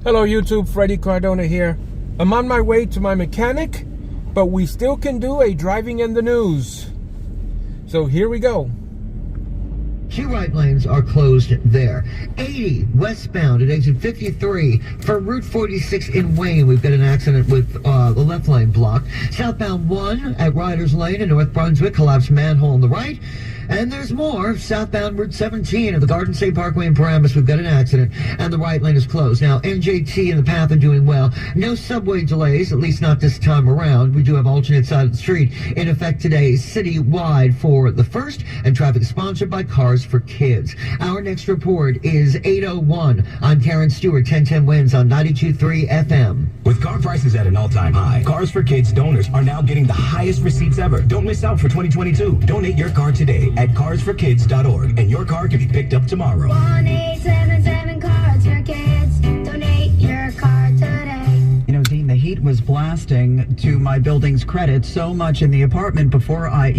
Hello YouTube, Freddie Cardona here. I'm on my way to my mechanic, but we still can do a driving in the news. So here we go. 2 right lanes are closed there. 80 westbound at exit 53 for Route 46 in Wayne. We've got an accident with the left lane blocked. Southbound 1 at Riders Lane in North Brunswick, collapsed manhole on the right. And there's more. Southbound Route 17 at the Garden State Parkway in Paramus, we've got an accident, and the right lane is closed. Now, NJT and the path are doing well. No subway delays, at least not this time around. We do have alternate side of the street in effect today, citywide for the first, and traffic sponsored by Cars for Kids. Our next report is 8:01. I'm Karen Stewart, 1010 Wins on 92.3 FM. With car prices at an all-time high, Cars for Kids donors are now getting the highest receipts ever. Don't miss out for 2022. Donate your car today at carsforkids.org, and your car can be picked up tomorrow. 1877 Cars for Kids. Donate your car today. You know, Dean, the heat was blasting to my building's credit so much in the apartment before I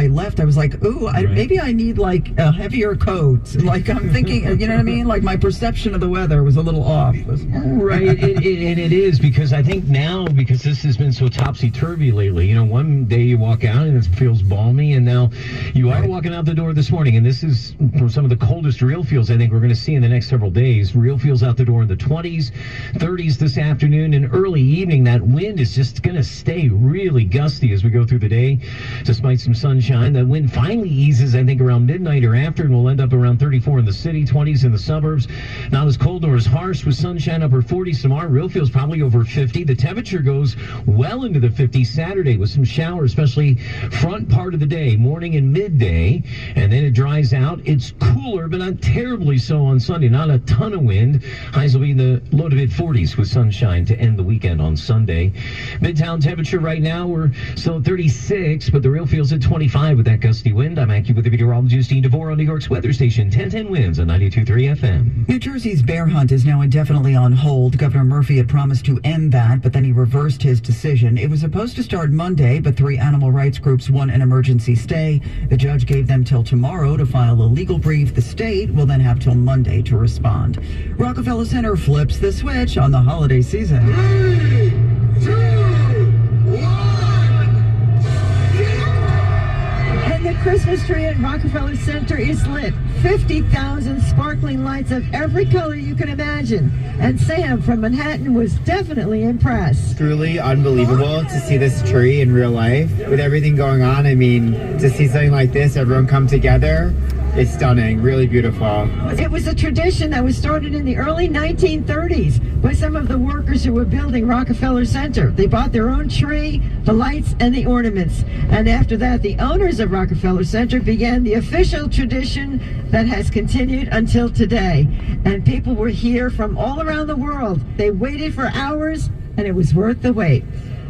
left. I was like, ooh, maybe I need like a heavier coat. Like I'm thinking, you know what I mean? Like my perception of the weather was a little off. Right, and it is, because I think now, because this has been so topsy-turvy lately, you know, one day you walk out and it feels balmy, and now you are walking out the door this morning, and this is for some of the coldest real feels I think we're going to see in the next several days. Real feels out the door in the 20s, 30s this afternoon, and early evening. That wind is just going to stay really gusty as we go through the day, despite some sunshine. The wind finally eases, I think, around midnight or after, and we'll end up around 34 in the city, 20s in the suburbs. Not as cold nor as harsh, with sunshine upper 40s tomorrow. Real feels probably over 50. The temperature goes well into the 50s Saturday with some showers, especially front part of the day, morning and midday, and then it dries out. It's cooler, but not terribly so on Sunday. Not a ton of wind. Highs will be in the low to mid 40s with sunshine to end the weekend on Sunday. Midtown temperature right now, we're still at 36, but the real feels at 25 with that gusty wind. I'm Accu with the meteorologist Dean DeVore on New York's weather station, 1010 Winds on 92.3 FM. New Jersey's bear hunt is now indefinitely on hold. Governor Murphy had promised to end that, but then he reversed his decision. It was supposed to start Monday, but 3 animal rights groups won an emergency stay. The judge gave them till tomorrow to file a legal brief. The state will then have till Monday to respond. Rockefeller Center flips the switch on the holiday season. 3, 2, 1. And the Christmas tree at Rockefeller Center is lit. 50,000 sparkling lights of every color you can imagine. And Sam from Manhattan was definitely impressed. Truly unbelievable to see this tree in real life. With everything going on, I mean, to see something like this, everyone come together, it's stunning, really beautiful. It was a tradition that was started in the early 1930s by some of the workers who were building Rockefeller Center. They bought their own tree, the lights, and the ornaments. And after that, the owners of Rockefeller Center began the official tradition that has continued until today. And people were here from all around the world. They waited for hours, and it was worth the wait.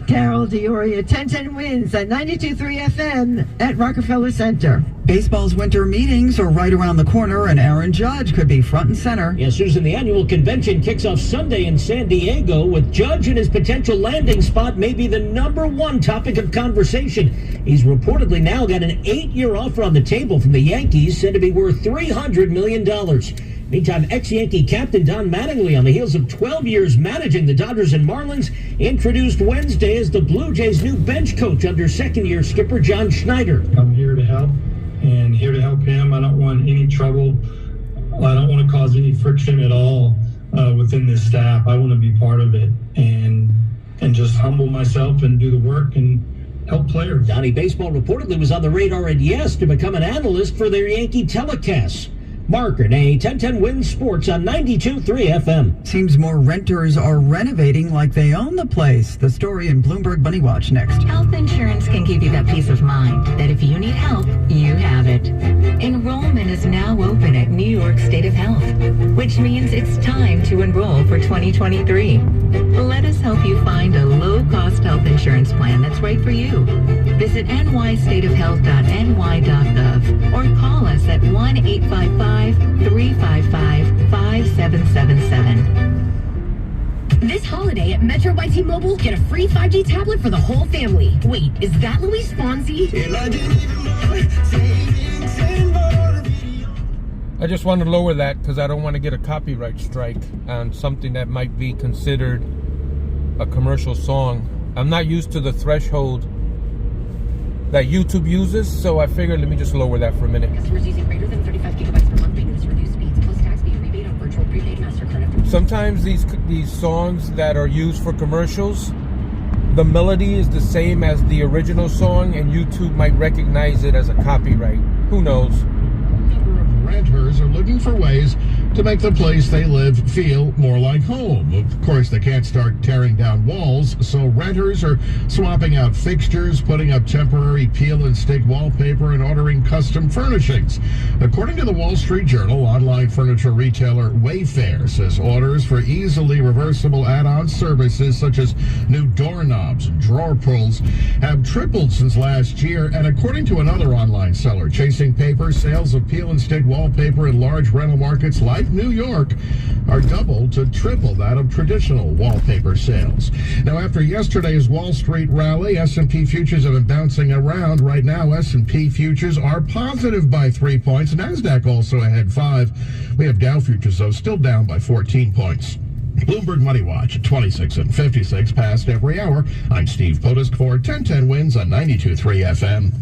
Carol DeOria, 1010 Wins at 92.3 FM at Rockefeller Center. Baseball's winter meetings are right around the corner, and Aaron Judge could be front and center. Yes, Susan, the annual convention kicks off Sunday in San Diego, with Judge and his potential landing spot may be the #1 topic of conversation. He's reportedly now got an 8-year offer on the table from the Yankees, said to be worth $300 million. Meantime, ex-Yankee captain Don Mattingly, on the heels of 12 years managing the Dodgers and Marlins, introduced Wednesday as the Blue Jays' new bench coach under second-year skipper John Schneider. I'm here to help, and here to help him. I don't want any trouble. I don't want to cause any friction at all within this staff. I want to be part of it and just humble myself and do the work and help players. Donnie Baseball reportedly was on the radar at Yes to become an analyst for their Yankee telecasts. Mark Renee, 1010 Wins Sports on 92.3 FM. Seems more renters are renovating like they own the place. The story in Bloomberg Money Watch next. Health insurance can give you that peace of mind that if you need help, you have it. Enrollment is now open at New York State of Health, which means it's time to enroll for 2023. Let us help you find a low-cost health insurance plan that's right for you. Visit nystateofhealth.ny.gov or call us at 1-855-355-5777. This holiday at Metro by T-Mobile, get a free 5G tablet for the whole family. Wait, is that Luis Fonsi? I just want to lower that because I don't want to get a copyright strike on something that might be considered a commercial song. I'm not used to the threshold that YouTube uses, so I figured let me just lower that for a minute. Customers using greater than 35 gigabytes per month may lose reduced speeds plus tax fee rebate on virtual prepaid MasterCard. Sometimes these songs that are used for commercials, the melody is the same as the original song, and YouTube might recognize it as a copyright. Who knows? Renters are looking for ways to make the place they live feel more like home. Of course, they can't start tearing down walls, so renters are swapping out fixtures, putting up temporary peel and stick wallpaper, and ordering custom furnishings. According to the Wall Street Journal, online furniture retailer Wayfair says orders for easily reversible add-on services such as new doorknobs and drawer pulls have tripled since last year. And according to another online seller, Chasing Paper, sales of peel and stick wallpaper in large rental markets like New York are double to triple that of traditional wallpaper sales. Now, after yesterday's Wall Street rally, S&P futures have been bouncing around. Right now, S&P futures are positive by 3 points. NASDAQ also ahead 5. We have Dow futures, though, still down by 14 points. Bloomberg Money Watch at 26 and 56 past every hour. I'm Steve Potisk for 1010 Wins on 92.3 FM.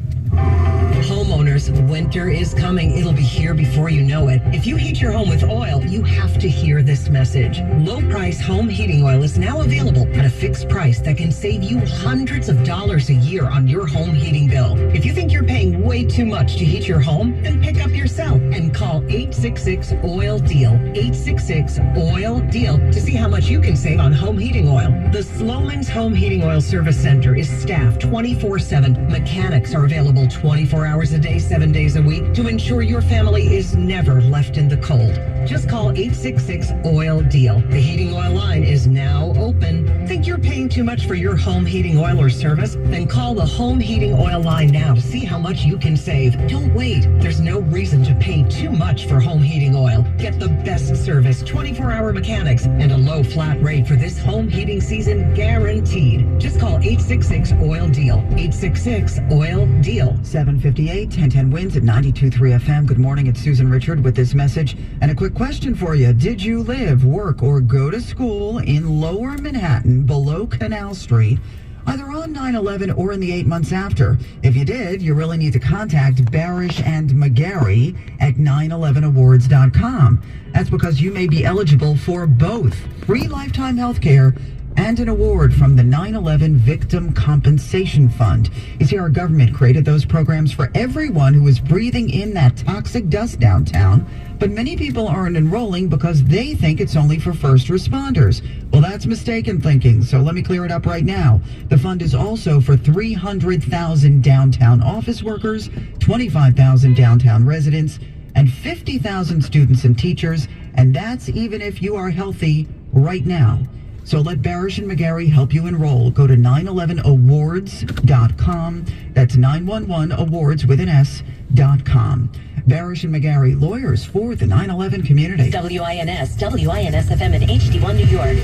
Homeowners, winter is coming. It'll be here before you know it. If you heat your home with oil, you have to hear this message. Low-price home heating oil is now available at a fixed price that can save you hundreds of dollars a year on your home heating bill. If you think you're paying way too much to heat your home, then pick up yourself and call 866-OIL-DEAL, 866-OIL-DEAL to see how much you can save on home heating oil. The Sloman's Home Heating Oil Service Center is staffed 24/7. Mechanics are available 24 hours a day, 7 days a week to ensure your family is never left in the cold. Just call 866-OIL-DEAL. The heating oil line is now open. Think you're paying too much for your home heating oil or service? Then call the home heating oil line now to see how much you can save. Don't wait. There's no reason to pay too much for home heating oil. Get the best service, 24-hour mechanics, and a low flat rate for this home heating season guaranteed. Just call 866-OIL-DEAL. 866-OIL-DEAL. 7:58, 1010 Wins at 92.3 FM. Good morning, it's Susan Richard with this message. And a quick question for you. Did you live, work, or go to school in Lower Manhattan below Canal Street, either on 9/11 or in the 8 months after? If you did, you really need to contact Barish and McGarry at 911awards.com. That's because you may be eligible for both free lifetime health care and an award from the 9/11 Victim Compensation Fund. You see, our government created those programs for everyone who is breathing in that toxic dust downtown, but many people aren't enrolling because they think it's only for first responders. Well, that's mistaken thinking, so let me clear it up right now. The fund is also for 300,000 downtown office workers, 25,000 downtown residents, and 50,000 students and teachers, and that's even if you are healthy right now. So let Barish and McGarry help you enroll. Go to 911awards.com. That's 911awards with an S.com. Barish and McGarry, lawyers for the 9/11 community. WINS, WINS-FM in HD1 New York.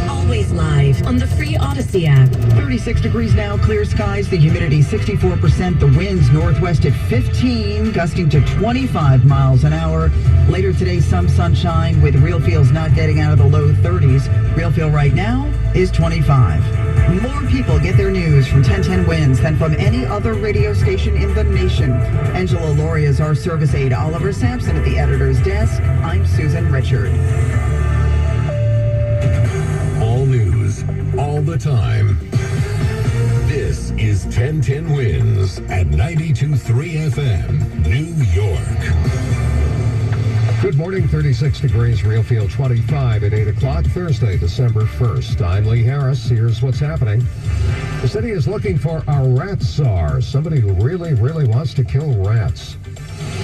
Always live on the free Odyssey app. 36 degrees now, clear skies, the humidity 64%, the winds northwest at 15, gusting to 25 miles an hour. Later today, some sunshine with real feels not getting out of the low 30s. Real feel right now is 25. More people get their news from 1010 Wins than from any other radio station in the nation. Angela Laurie is our service aide. Oliver Sampson at the editor's desk. I'm Susan Richard. All news, all the time. This is 1010 Wins at 92.3 FM, New York. Good morning, 36 degrees, real feel 25 at 8 o'clock, Thursday, December 1st. I'm Lee Harris. Here's what's happening. The city is looking for a rat czar, somebody who really wants to kill rats.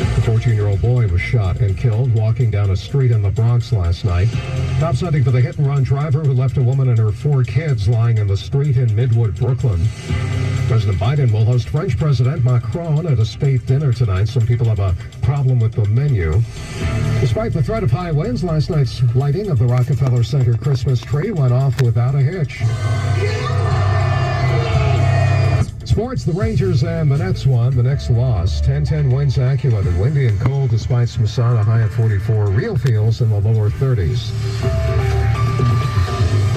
A 14-year-old boy was shot and killed walking down a street in the Bronx last night. Cops hunting for the hit-and-run driver who left a woman and her 4 kids lying in the street in Midwood, Brooklyn. President Biden will host French President Macron at a state dinner tonight. Some people have a problem with the menu. Despite the threat of high winds, last night's lighting of the Rockefeller Center Christmas tree went off without a hitch. Sports, the Rangers and the Nets won. The Nets lost. 10-10 wins AccuWeather. Windy and cold despite some sun. A high at 44. Real feels in the lower 30s.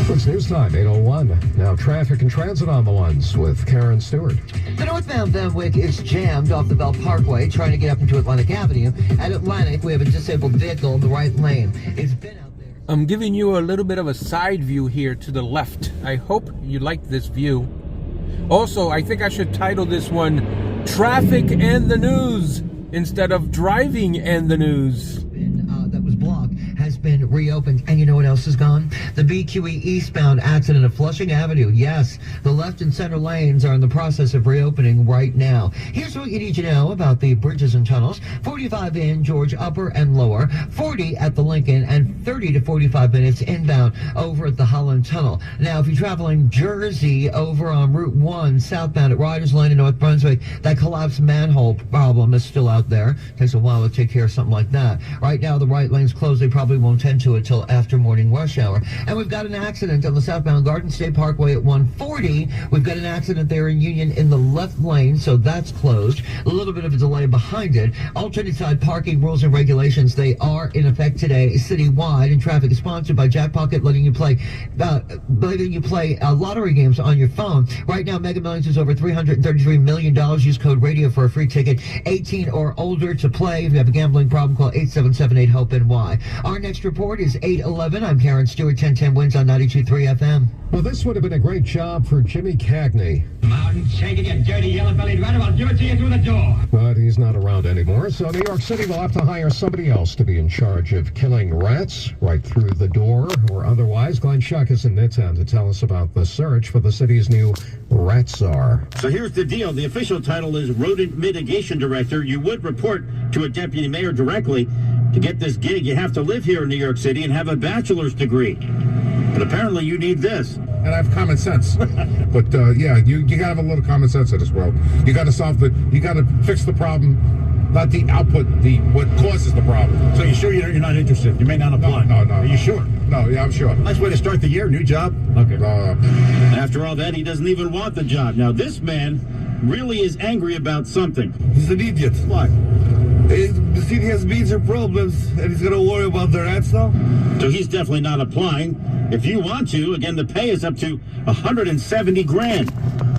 It's news time, 8:01. Now traffic and transit on the ones with Karen Stewart. The northbound Van Wyck is jammed off the Bell Parkway trying to get up into Atlantic Avenue. At Atlantic, we have a disabled vehicle in the right lane. It's been out there. I'm giving you a little bit of a side view here to the left. I hope you like this view. Also, I think I should title this one Traffic and the News instead of Driving and the News. That was blocked has been reopened. And you know what else is gone? The BQE eastbound accident at Flushing Avenue. Yes, the left and center lanes are in the process of reopening right now. Here's what you need to know about the bridges and tunnels. 45 in George Upper and Lower, 40 at the Lincoln, and 30 to 45 minutes inbound over at the Holland Tunnel. Now, if you're traveling Jersey over on Route 1 southbound at Riders Lane in North Brunswick, that collapsed manhole problem is still out there. Takes a while to take care of something like that. Right now, the right lane's closed. They probably won't tend to it till after morning rush hour. And we've got an accident on the southbound Garden State Parkway at 140. We've got an accident there in Union in the left lane, so that's closed. A little bit of a delay behind it. Alternate side parking rules and regulations, they are in effect today citywide, and traffic is sponsored by Jackpocket, letting you play lottery games on your phone. Right now, Mega Millions is over $333 million. Use code RADIO for a free ticket. 18 or older to play. If you have a gambling problem, call 877-8-HOPE-NY. Our next report is 8:11. I'm Karen Stewart. 1010 wins on 92.3 FM. Well, this would have been a great job for Jimmy Cagney. Mountain shaking your dirty yellow-bellied rat, I'll give it to you through the door. But he's not around anymore, so New York City will have to hire somebody else to be in charge of killing rats right through the door or otherwise. Glenn Schuck is in Midtown to tell us about the search for the city's new rat czar. So here's the deal. The official title is Rodent Mitigation Director. You would report to a deputy mayor directly. To get this gig, you have to live here in New York City and have a bachelor's degree. But apparently you need this. And I have common sense. But yeah, you gotta have a little common sense in this world. You gotta you gotta fix the problem, not the output, what causes the problem. So you sure you're not interested? You may not apply. No. Are you sure? No, yeah, I'm sure. Nice way to start the year. New job? Okay. After all that, he doesn't even want the job. Now, this man really is angry about something. He's an idiot. Why? The city has major problems, and he's gonna worry about the rats now? So he's definitely not applying. If you want to, again, the pay is up to $170 grand.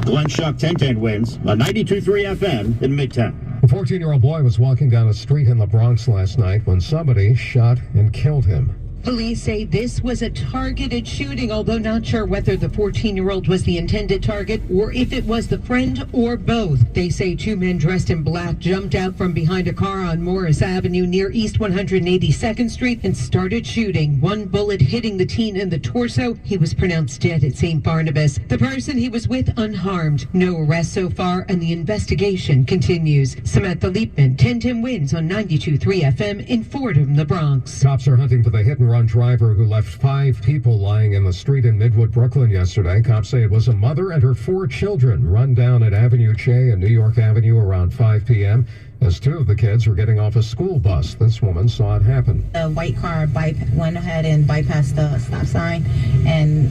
Glenn Schuck, 1010 wins on 92.3 FM in Midtown. A 14-year-old boy was walking down a street in the Bronx last night when somebody shot and killed him. Police say this was a targeted shooting, although not sure whether the 14-year-old was the intended target or if it was the friend or both. They say two men dressed in black jumped out from behind a car on Morris Avenue near East 182nd Street and started shooting. One bullet hitting the teen in the torso. He was pronounced dead at St. Barnabas. The person he was with unharmed. No arrests so far, and the investigation continues. Samantha Leapman, 1010 wins on 92.3 FM in Fordham, the Bronx. Cops are hunting for the hit-and-run driver who left 5 people lying in the street in Midwood, Brooklyn yesterday. Cops say it was a mother and her 4 children run down at Avenue Che and New York Avenue around 5 p.m. as 2 of the kids were getting off a school bus. This woman saw it happen. A white car went ahead and bypassed the stop sign and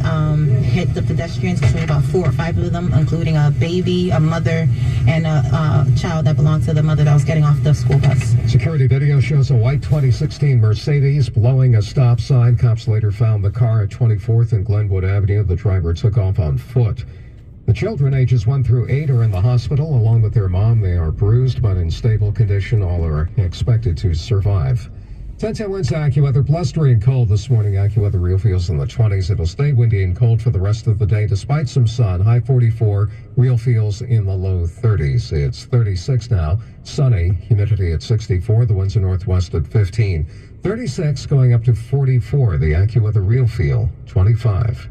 hit the pedestrians. There were about 4 or 5 of them, including a baby, a mother, and a child that belonged to the mother that was getting off the school bus. Security video shows a white 2016 Mercedes blowing a stop sign. Cops later found the car at 24th and Glenwood Avenue. The driver took off on foot. The children, ages 1 through 8, are in the hospital along with their mom. They are bruised but in stable condition. All are expected to survive. 1010 wins AccuWeather. Blustery and cold this morning. AccuWeather real feels in the 20s. It'll stay windy and cold for the rest of the day despite some sun. High 44. Real feels in the low 30s. It's 36 now. Sunny. Humidity at 64. The winds are northwest at 15. 36 going up to 44. The AccuWeather real feel 25.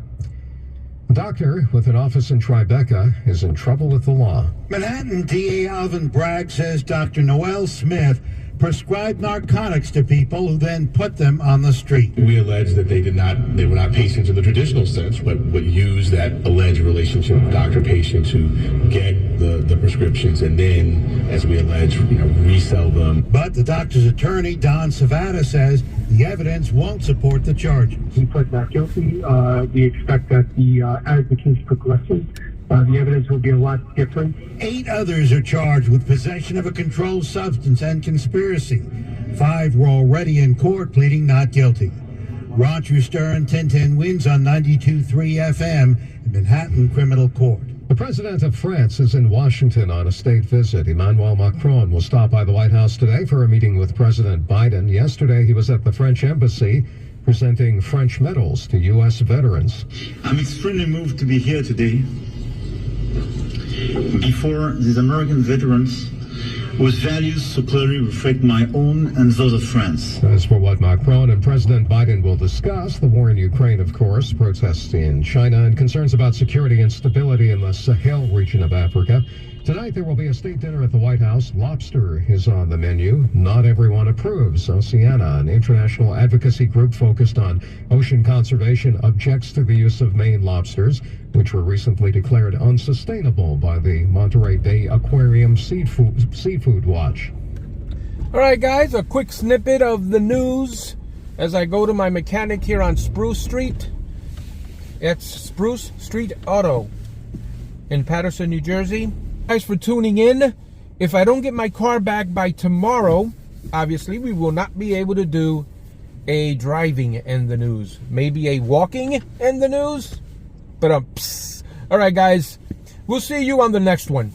A doctor with an office in Tribeca is in trouble with the law. Manhattan DA Alvin Bragg says Dr. Noel Smith prescribed narcotics to people who then put them on the street. We allege that they were not patients in the traditional sense, but would use that alleged relationship doctor-patient to get the prescriptions and then, as we allege, resell them. But the doctor's attorney, Don Savada, says the evidence won't support the charges. We pled not guilty. We expect that as the case progresses, the evidence will be a lot different. 8 others are charged with possession of a controlled substance and conspiracy. 5 were already in court pleading not guilty. Roger Stern, 1010 Wins on 92.3 FM in Manhattan Criminal Court. The president of France is in Washington on a state visit. Emmanuel Macron will stop by the White House today for a meeting with President Biden. Yesterday, he was at the French embassy presenting French medals to U.S. veterans. I'm extremely moved to be here today before these American veterans whose values so clearly reflect my own and those of France. As for what Macron and President Biden will discuss, the war in Ukraine, of course, protests in China, and concerns about security and stability in the Sahel region of Africa. Tonight, there will be a state dinner at the White House. Lobster is on the menu. Not everyone approves. Oceana, an international advocacy group focused on ocean conservation, objects to the use of Maine lobsters, which were recently declared unsustainable by the Monterey Bay Aquarium Seafood Watch. All right, guys, a quick snippet of the news as I go to my mechanic here on Spruce Street. It's Spruce Street Auto in Paterson, New Jersey. Thanks for tuning in. If I don't get my car back by tomorrow, obviously we will not be able to do a driving in the news. Maybe a walking in the news. But all right, guys, we'll see you on the next one.